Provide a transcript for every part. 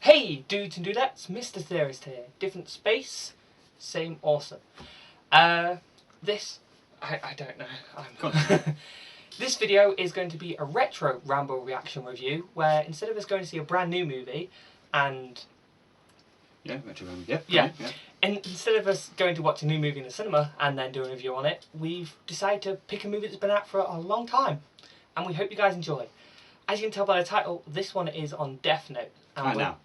Hey dudes and dudettes, Mr. Theorist here. Different space, same awesome. I don't know. This video is going to be a retro Ramble reaction review, where instead of us going to see a brand new movie and... retro Ramble, yeah. And instead of us going to watch a new movie in the cinema and then do a review on it, we've decided to pick a movie that's been out for a long time. And we hope you guys enjoy. As you can tell by the title, this one is on Death Note. Now,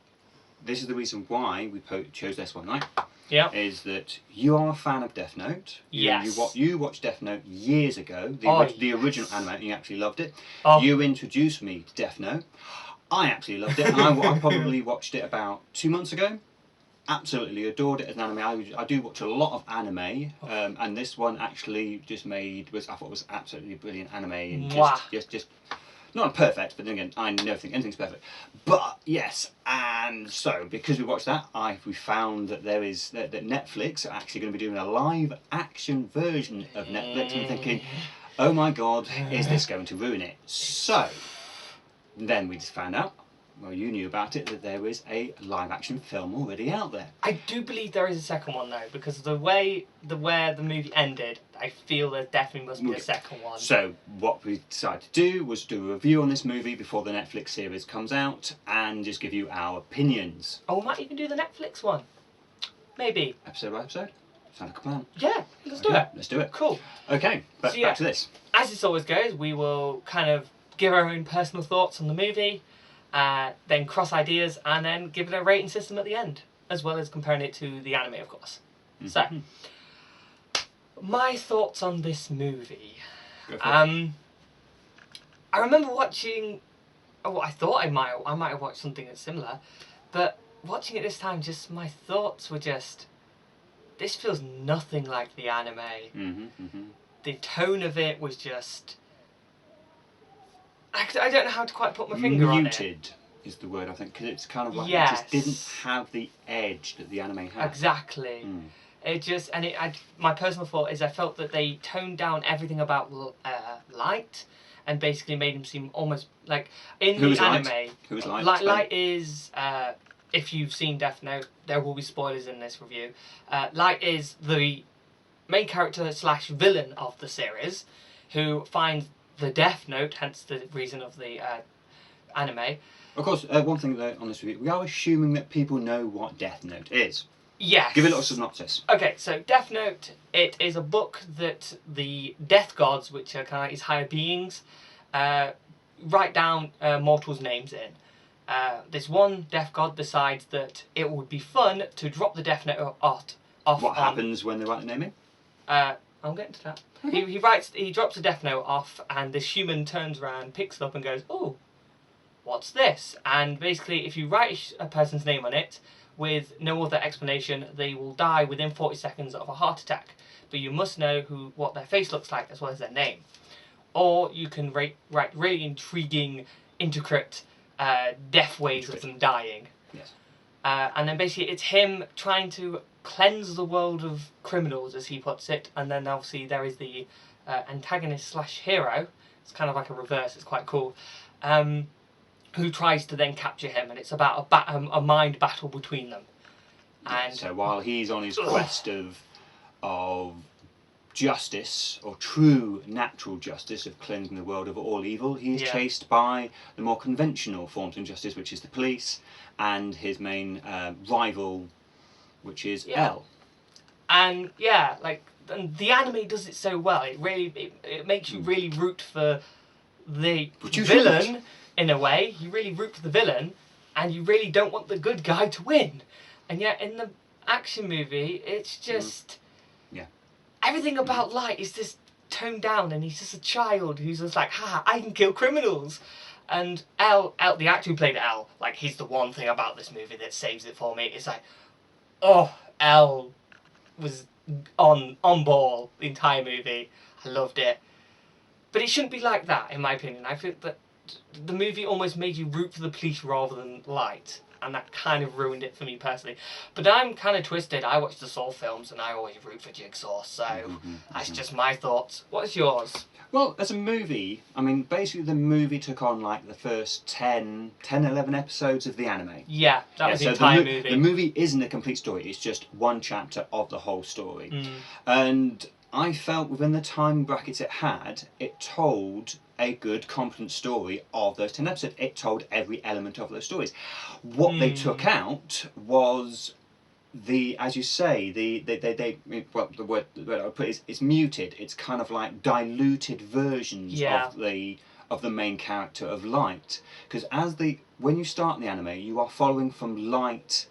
this is the reason why we chose this one, right? Yeah. Is that you are a fan of Death Note. Yes. You watched Death Note years ago, the original anime, and you actually loved it. Oh. You introduced me to Death Note. I absolutely loved it, and I probably watched it about 2 months ago. Absolutely adored it as an anime. I do watch a lot of anime, and this one actually I thought it was absolutely brilliant anime, and just not perfect, but then again, I never think anything's perfect. But yes, and so because we watched that, we found that that Netflix are actually going to be doing a live action version of Netflix, and I'm thinking, oh my god, is this going to ruin it? So then we just found out. Well, you knew about it, that there is a live-action film already out there. I do believe there is a second one though, because where the movie ended, I feel there definitely must be a second one. So what we decided to do was do a review on this movie before the Netflix series comes out, and just give you our opinions. Oh, we might even do the Netflix one. Maybe. Episode by episode? Sound like a plan? Yeah, let's do it. Let's do it. Cool. Okay, but so, back to this. As this always goes, we will kind of give our own personal thoughts on the movie, then cross ideas, and then give it a rating system at the end, as well as comparing it to the anime, of course. Mm-hmm. So, my thoughts on this movie. Go for it. I remember watching. Oh, I thought I might have watched something that's similar, but watching it this time, just my thoughts were just. This feels nothing like the anime. The tone of it was just. I don't know how to quite put my finger on it. Muted is the word, I think, because it's kind of like yes. It just didn't have the edge that the anime had. Exactly. It just, my personal thought is I felt that they toned down everything about Light, and basically made him seem almost like in the anime. Who is Light? Light is, if you've seen Death Note, there will be spoilers in this review. Light is the main character / villain of the series, who finds the Death Note, hence the reason of the anime. Of course, one thing though on this review, we are assuming that people know what Death Note is. Yes. Give it a little synopsis. Okay, so Death Note, it is a book that the death gods, which are kind of his higher beings, write down mortals' names in. This one death god decides that it would be fun to drop the Death Note off. What happens when they write the name in? I'm getting to that. He drops a Death Note off, and this human turns around, picks it up, and goes, "Oh, what's this?" And basically, if you write a person's name on it with no other explanation, they will die within 40 seconds of a heart attack. But you must know what their face looks like as well as their name. Or you can write really intriguing, intricate death ways of them dying. Yes. And then basically, it's him trying to cleanse the world of criminals, as he puts it, and then obviously there is the antagonist / hero. It's kind of like a reverse. It's quite cool. Who tries to then capture him, and it's about a mind battle between them. And so while he's on his quest of justice, or true natural justice, of cleansing the world of all evil, he's chased by the more conventional forms of justice, which is the police, and his main rival, which is L. And the anime does it so well. It makes you really root for the villain in a way. You really root for the villain, and you really don't want the good guy to win. And yet in the action movie, it's just everything about Light is just toned down, and he's just a child who's just like, "Ha! I can kill criminals." And L, the actor who played L, like, he's the one thing about this movie that saves it for me. It's like, oh, L was on ball the entire movie. I loved it. But it shouldn't be like that, in my opinion. I think that the movie almost made you root for the police rather than Light, and that kind of ruined it for me personally. But I'm kind of twisted. I watch the Saw films, and I always root for Jigsaw, so that's just my thoughts. What's yours? Well, as a movie, I mean, basically the movie took on like the first 10, 11 episodes of the anime. Yeah, that was the so entire movie. The movie isn't a complete story, it's just one chapter of the whole story. And I felt within the time brackets it had, it told a good, competent story of those 10 episodes. It told every element of those stories. What they took out was as you say, well, the word I would put is it's muted. It's kind of like diluted versions of the main character of Light. Because when you start in the anime, you are following from Light,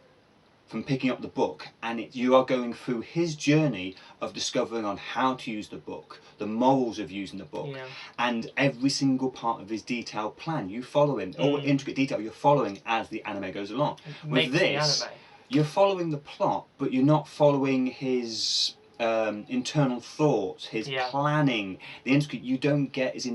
from picking up the book, and you are going through his journey of discovering on how to use the book, the morals of using the book, and every single part of his detailed plan. You follow him, all intricate detail. You're following as the anime goes along. With this, you're following the plot, but you're not following his internal thoughts, his planning, the intricate. You don't get as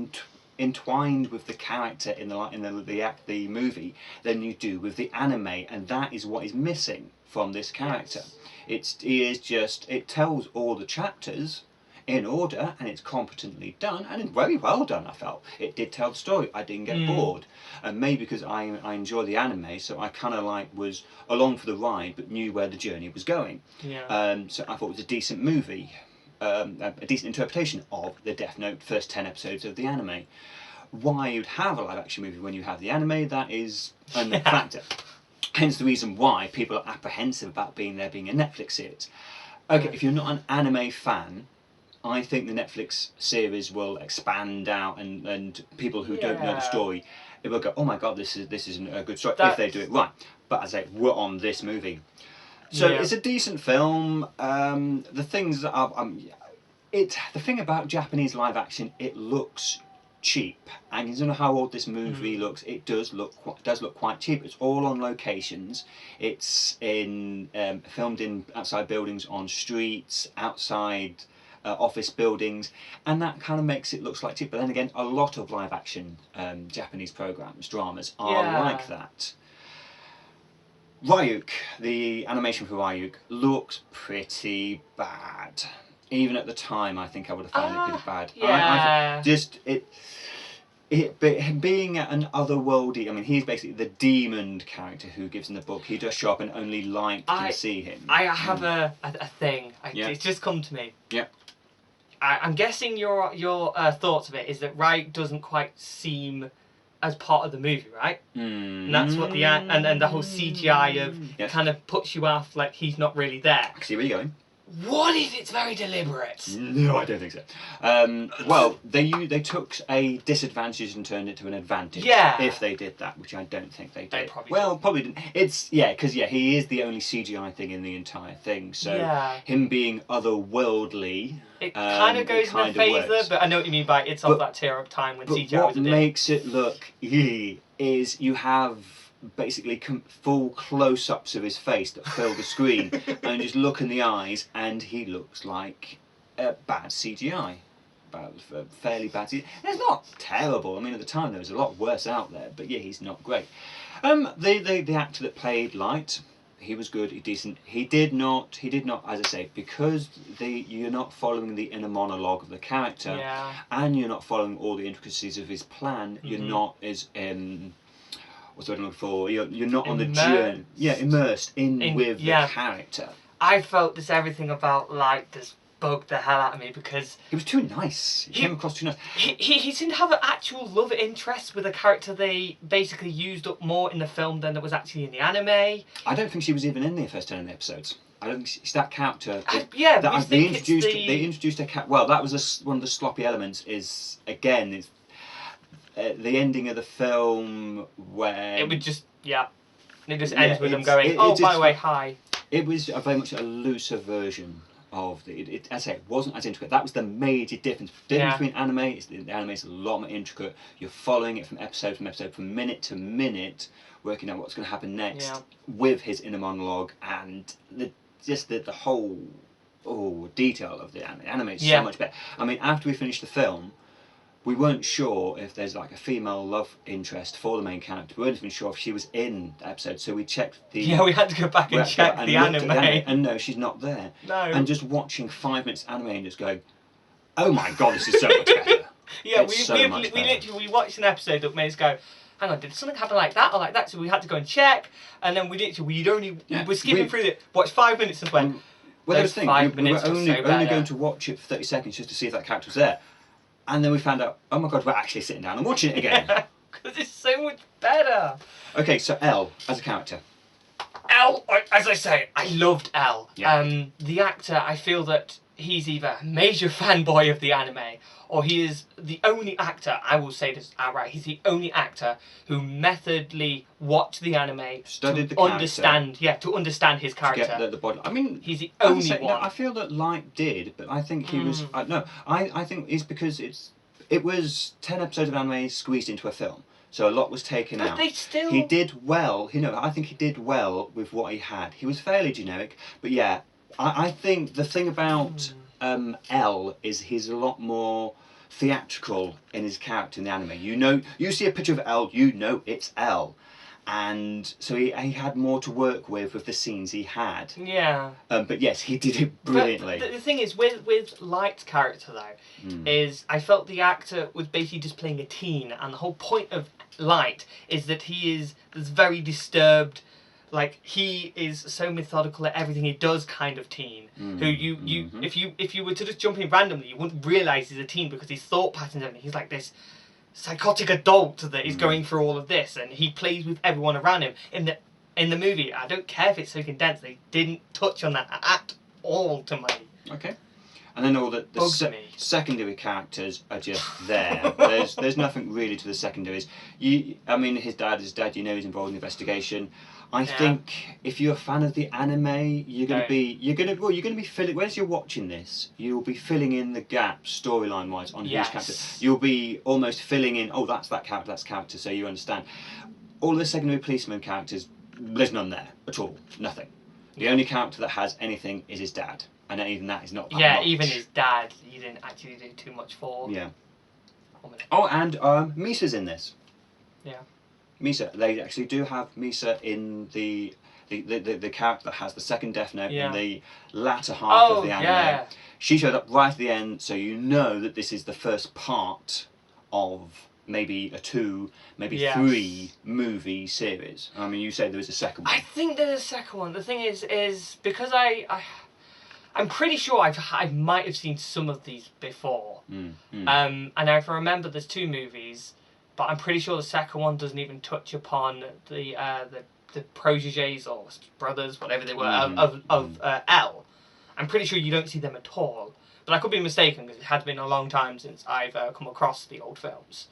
entwined with the character in the movie than you do with the anime, and that is what is missing from this character. It tells all the chapters in order, and it's competently done, and it's very well done. I felt it did tell the story. I didn't get bored, and maybe because I enjoy the anime, so I kind of was along for the ride, but knew where the journey was going. So I thought it was a decent movie, a decent interpretation of the Death Note first 10 episodes of the anime. Why you'd have a live action movie when you have the anime, that is a factor. Hence the reason why people are apprehensive about being a Netflix series. Okay, if you're not an anime fan, I think the Netflix series will expand out, and people who don't know the story, it will go, oh my god, this isn't a good story if they do it right. But as I say, we're on this movie. So it's a decent film. The things that the thing about Japanese live action, it looks cheap, and you don't know how old this movie looks. It does look quite cheap. It's all on locations. It's filmed in outside buildings, on streets, outside office buildings, and that kind of makes it look like cheap. But then again, a lot of live action Japanese dramas are like that. Ryuk, the animation for Ryuk, looks pretty bad. Even at the time, I think I would have found it pretty bad. Being an otherworldly, I mean, he's basically the demon character who gives in the book. He does show up and only Light can see him. I have a thing. It's just come to me. Yeah. I'm guessing your thoughts of it is that Ryuk doesn't quite seem as part of the movie, right? And that's what and the whole CGI of kind of puts you off, like he's not really there. I see where you're going. What if it's very deliberate? No, I don't think so. Well, they took a disadvantage and turned it to an advantage. Yeah. If they did that, which I don't think they did. They probably didn't. It's because he is the only CGI thing in the entire thing. So him being otherworldly, it kind of goes in a favour, but I know what you mean by it's of that tier of time when CGI was a what makes it look is you have basically full close-ups of his face that fill the screen, and just look in the eyes, and he looks like bad CGI, fairly bad CGI. It's not terrible. I mean, at the time there was a lot worse out there, but he's not great. The actor that played Light, he was good, decent. He did not, as I say, because you're not following the inner monologue of the character, and you're not following all the intricacies of his plan. You're not as what's what I'm looking for? You're not on the journey. Yeah, immersed in with the character. I felt everything about Light just bugged the hell out of me because he was too nice. He came across too nice. He seemed to have an actual love interest with a character they basically used up more in the film than there was actually in the anime. I don't think she was even in the first 10 episodes. I don't think she's that character. They introduced a cat. Well, that was one of the sloppy elements. Is again, the ending of the film where it would just it just ends with them going, by the way, hi. It was very much a looser version of as I say, it wasn't as intricate. That was the major difference. Between anime, the anime is a lot more intricate. You're following it from episode, from minute to minute, working out what's going to happen next with his inner monologue, and the whole detail of the anime. The anime is so much better. I mean, after we finished the film, we weren't sure if there's like a female love interest for the main character. We weren't even sure if she was in the episode, so we checked the... Yeah, we had to go back and check the anime. And no, she's not there. No. And just watching 5 minutes anime and just going, oh my god, this is so much better. Yeah, It's so much we better. literally watched an episode that made us go, hang on, did something happen like that or like that? So we had to go and check, and then we were skipping through it, watched 5 minutes and went. Well, that was the thing. 5 We minutes were was only so better. going to watch it for 30 seconds just to see if that character was there, and then we found out, oh my god, we're actually sitting down and watching it again. Because it's so much better. Okay, so Elle as a character. Elle, as I say, I loved Elle. Yeah. The actor, I feel that he's either a major fanboy of the anime, or he is the only actor, I will say this outright, he's the only actor who methodically watched the anime Studied to the understand, to understand his character. To get the body. I mean, he's the only one. No, I feel that Light did, but I think he was. I think it's because it was 10 episodes of anime squeezed into a film. So a lot was taken out. They still... He did well. I think he did well with what he had. He was fairly generic, but yeah, I think the thing about Elle is he's a lot more theatrical in his character in the anime. You see a picture of Elle, you know it's Elle. And so he had more to work with the scenes he had. Yeah. But yes, he did it brilliantly. But the thing is, with Light's character though, is I felt the actor was basically just playing a teen, and the whole point of Light is that he is this very disturbed, like he is so methodical at everything he does kind of teen. Who if you were to just jump in randomly, you wouldn't realise he's a teen because his thought patterns and everything. He's like this psychotic adult that is going through all of this, and he plays with everyone around him. In the movie, I don't care if it's so condensed, they didn't touch on that at all to me. Okay. And then all the secondary characters are just there. There's nothing really to the secondaries. I mean, his dad is dead. He's involved in the investigation. I think if you're a fan of the anime, you're gonna be filling. Whereas you're watching this, you'll be filling in the gaps storyline wise on whose character. You'll be almost filling in. Oh, that's that character. That's character. So you understand. All the secondary policeman characters, there's none there at all. Nothing. The only character that has anything is his dad. And even that is not that much. Even his dad, he didn't actually do too much for. Yeah. Oh, and Misa's in this. Yeah. Misa, they actually do have Misa in the character that has the second Death Note in the latter half of the anime. Yeah. She showed up right at the end, so you know that this is the first part of maybe a 2, maybe 3 movie series. I mean, you said there was a second one. I think there's a second one. The thing is because I'm pretty sure I might have seen some of these before. And if I remember, there's 2 movies, but I'm pretty sure the second one doesn't even touch upon the protégés or brothers, whatever they were, of Elle. I'm pretty sure you don't see them at all. But I could be mistaken because it had been a long time since I've come across the old films.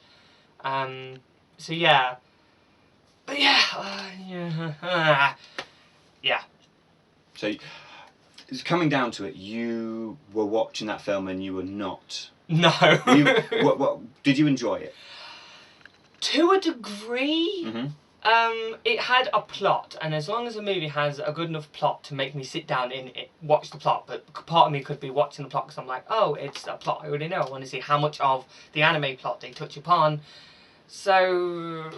So yeah. But yeah. Yeah. So... coming down to it, you were watching that film and you were not. No. What did you enjoy it? To a degree. It had a plot, and as long as a movie has a good enough plot to make me sit down and watch the plot, but part of me could be watching the plot because I'm like, oh, it's a plot I already know. I want to see how much of the anime plot they touch upon. So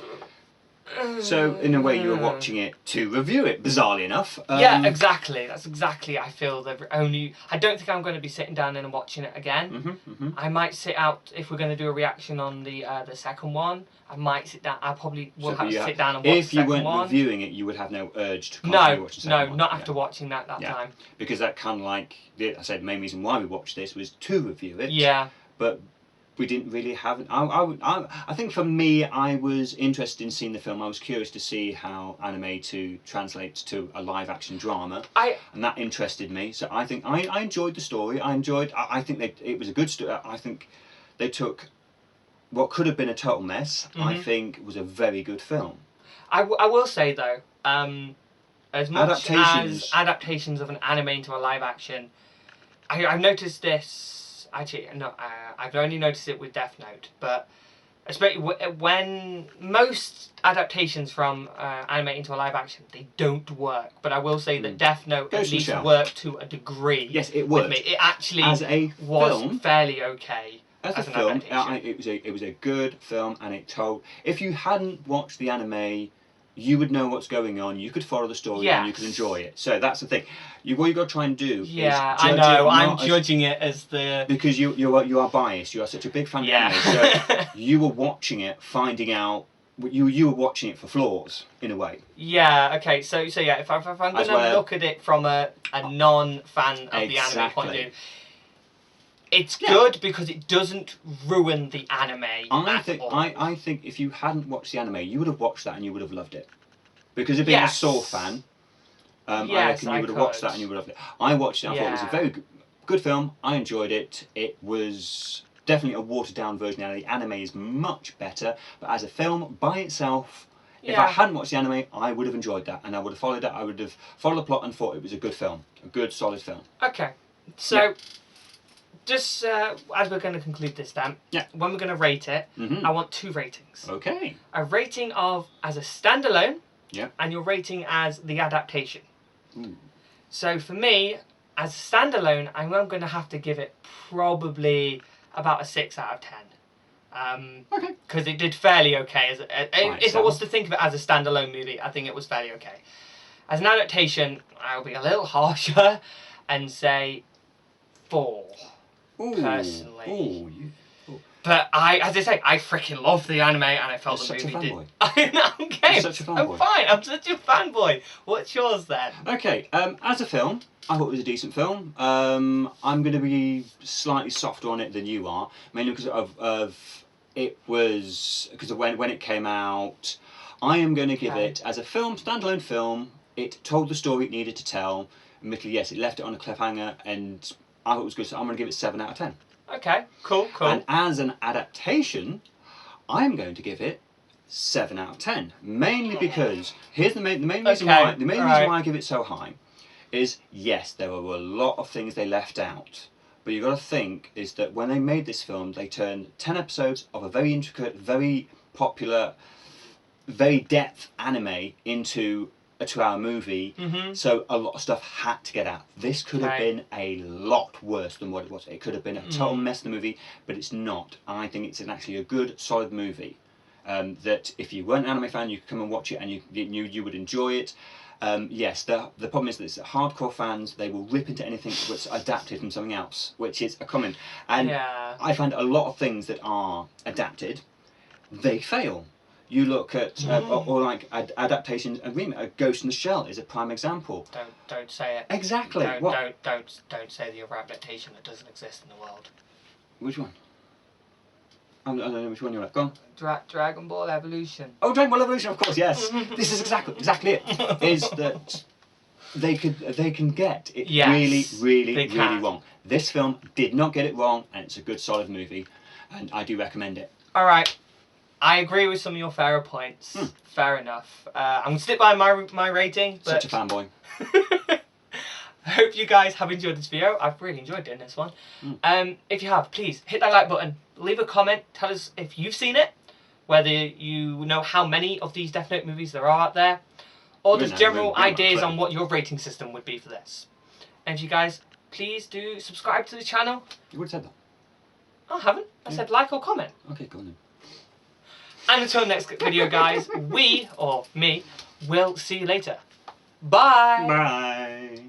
in a way, you were watching it to review it, bizarrely enough. Yeah, exactly. That's exactly. I feel the only. I don't think I'm going to be sitting down and watching it again. I might sit out if we're going to do a reaction on the second one. I might sit down. I probably will have to sit down and watch the second one. If you weren't reviewing it, you would have no urge to continue watching the second one. Not after watching that time. Because that kind of like I said, the main reason why we watched this was to review it. Yeah. But we didn't really have. I think for me, I was interested in seeing the film. I was curious to see how anime translates to a live action drama, and that interested me. So I think I enjoyed the story. I think it was a good story. I think they took what could have been a total mess. I think was a very good film. I will say though, as much as adaptations of an anime into a live action, I've noticed this. Actually, no, I've only noticed it with Death Note, but especially when most adaptations from anime into a live action, they don't work. But I will say that Death Note at least worked to a degree. Yes, it worked. With me. It actually was film, fairly okay. As a film, it was a good film, and it told. If you hadn't watched the anime you would know what's going on. You could follow the story and you could enjoy it. So that's the thing. What you got to try and do. Yeah, is judge I know. It I'm judging it as the because you are biased. You are such a big fan of anime. So you were watching it, finding out. You were watching it for flaws in a way. Yeah. Okay. So yeah. If I'm going to look at it from a non-fan of the anime point of view. It's good because it doesn't ruin the anime. I think if you hadn't watched the anime, you would have watched that and you would have loved it. Because of being a Saw fan, I reckon you would have watched that and you would have loved it. I watched it. I thought it was a very good film. I enjoyed it. It was definitely a watered down version. The anime is much better, but as a film by itself. If I hadn't watched the anime, I would have enjoyed that, and I would have followed that. I would have followed the plot and thought it was a good film, a good, solid film. Okay, so just as we're going to conclude this, Dan, when we're going to rate it, I want 2 ratings. Okay. A rating of as a standalone, and your rating as the adaptation. Ooh. So for me, as a standalone, I'm going to have to give it probably about a 6 out of 10. Okay. Because it did fairly okay. If I was to think of it as a standalone movie, I think it was fairly okay. As an adaptation, I'll be a little harsher and say 4. Personally. But as I say, I freaking love the anime and I felt the movie did. Okay, You're such a fanboy. I'm fine. I'm such a fanboy. What's yours then? Okay, as a film, I thought it was a decent film. I'm going to be slightly softer on it than you are, mainly because of it was because of when it came out. I am going to give it as a film, standalone film. It told the story it needed to tell. Admittedly, yes, it left it on a cliffhanger, and I thought it was good. So I'm going to give it 7 out of 10. Okay, cool. And as an adaptation, I'm going to give it 7 out of 10. Mainly because here's the main reason why why I give it so high is yes, there were a lot of things they left out. But you've got to think is that when they made this film, they turned 10 episodes of a very intricate, very popular, very depth anime into a 2-hour movie. So a lot of stuff had to get out. This could have been a lot worse than what it was. It could have been a total mess of the movie, but it's not. I think it's actually a good, solid movie. That if you weren't an anime fan, you could come and watch it and you would enjoy it. Yes, the problem is that it's hardcore fans, they will rip into anything that's adapted from something else, which is a common. And I find a lot of things that are adapted, they fail. You look at or like adaptations. A Ghost in the Shell is a prime example. Don't say it. Exactly. Don't say the other adaptation that doesn't exist in the world. Which one? I don't know which one you're at. Go on. Dragon Ball Evolution. Oh, Dragon Ball Evolution, of course, yes. This is exactly it. Is that they can get it really wrong. This film did not get it wrong, and it's a good, solid movie, and I do recommend it. All right. I agree with some of your fairer points. Fair enough. I'm going to stick by my rating. But such a fanboy. I hope you guys have enjoyed this video. I've really enjoyed doing this one. If you have, please hit that like button. Leave a comment. Tell us if you've seen it. Whether you know how many of these Death Note movies there are out there. Or just general ideas on what your rating system would be for this. And if you guys, please do subscribe to the channel. You would have said that. I haven't. I said like or comment. Okay, go on then. And until next video, guys, me, will see you later. Bye! Bye!